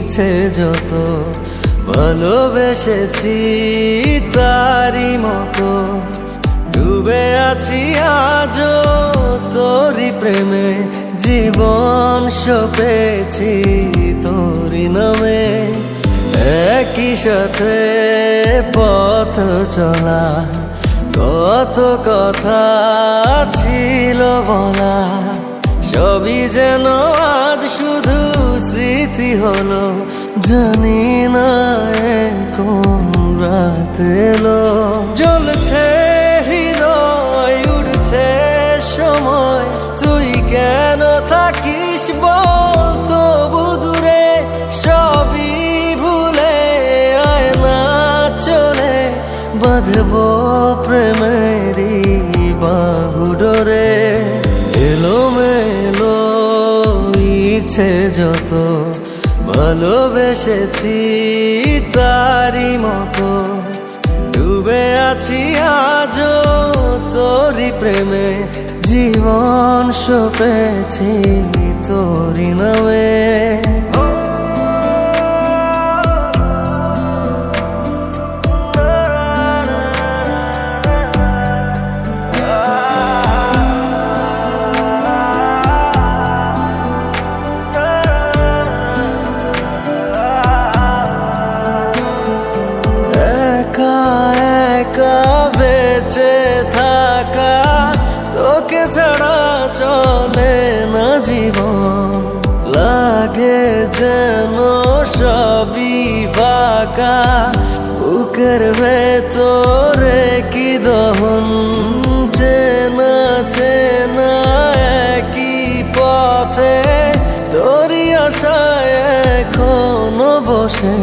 ইচ্ছে যত ভালোবেসেছি তারই মতো ডুবে আছি আজও তোরই প্রেমে জীবন সপেছি তোরই নামে একই সাথে পথ চলা কত কথা ছিল বলা সবই যেন আজ শুধু স্মৃতি হলো জানি না কোন রাত এলো জ্বলছে হৃদয় উড়ছে সময় তুই কেন থাকিস বল তবু দূরে সবই ভুলে আয় না চলে বাঁধবো প্রেমেরই বাহু ডোরে এলোমেলো ইচ্ছে যত ভালোবেসেছি তারই মতো ডুবে আছি আজও তোরই প্রেমে জীবন সপেছি তোরই নামে বেঁচে থাকা তোকে ছাড়া চলে না জীবন লাগে যেন সবই ফাঁকা বুকের ভেতরে কি দহন চেনা চেনা একই পথে তোরই আশায় এখনো বসে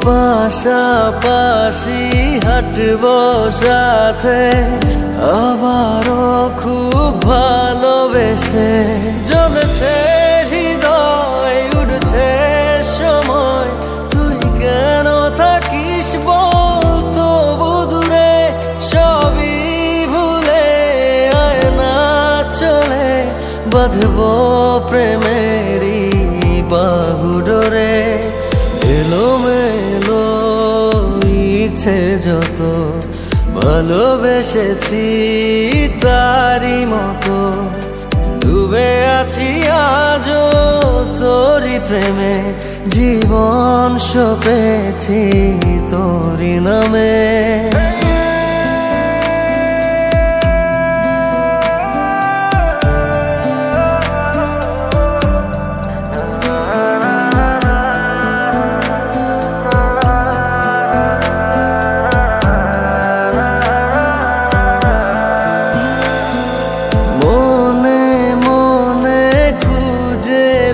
পাশাপাশি হাঁটবো সাথে আবারও খুব ভালোবেসে জ্বলছে হৃদয় উড়ছে সময় তুই কেন থাকিস বল তবু দূরে সবই ভুলে আয় না চলে বাঁধবো প্রেমেরই বাহু ডোরে এলোমেলো ইচ্ছে যত ভালোবেসেছি তারই মতো ডুবে আছি আজও তোরই প্রেমে জীবন সপেছি তোরই নামে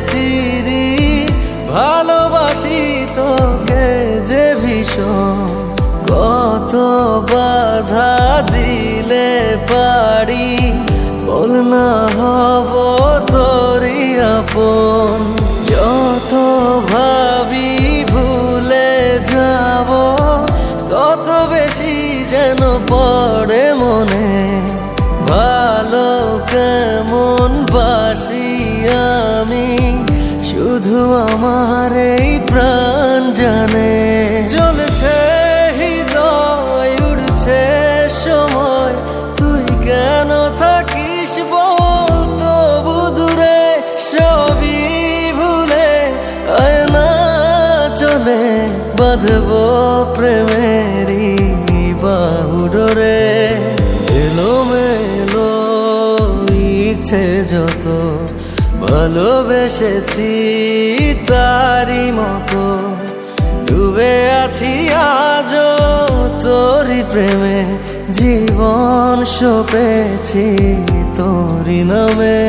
ফিরি ভালোবাসি তোকে যে ভীষণ কত বাধা দিলে পারি বল না হব তোরই আপন যত ভাবি ভুলে যাব তত বেশি যেন পড়ে মনে ভালো কেমন বাসি আমি শুধু আমার এই প্রাণ জানে জ্বলছে হৃদয় উড়ছে সময় তুই কেন থাকিস বল তবু দূরে সবই ভুলে আয় না চলে বাঁধবো প্রেমেরই বাহু ডোরে এলোমেলো ইচ্ছে যত ভালোবেসেছি তারই মতো ডুবে আছি আজও তোরই প্রেমে জীবন সপেছি তোরই নামে।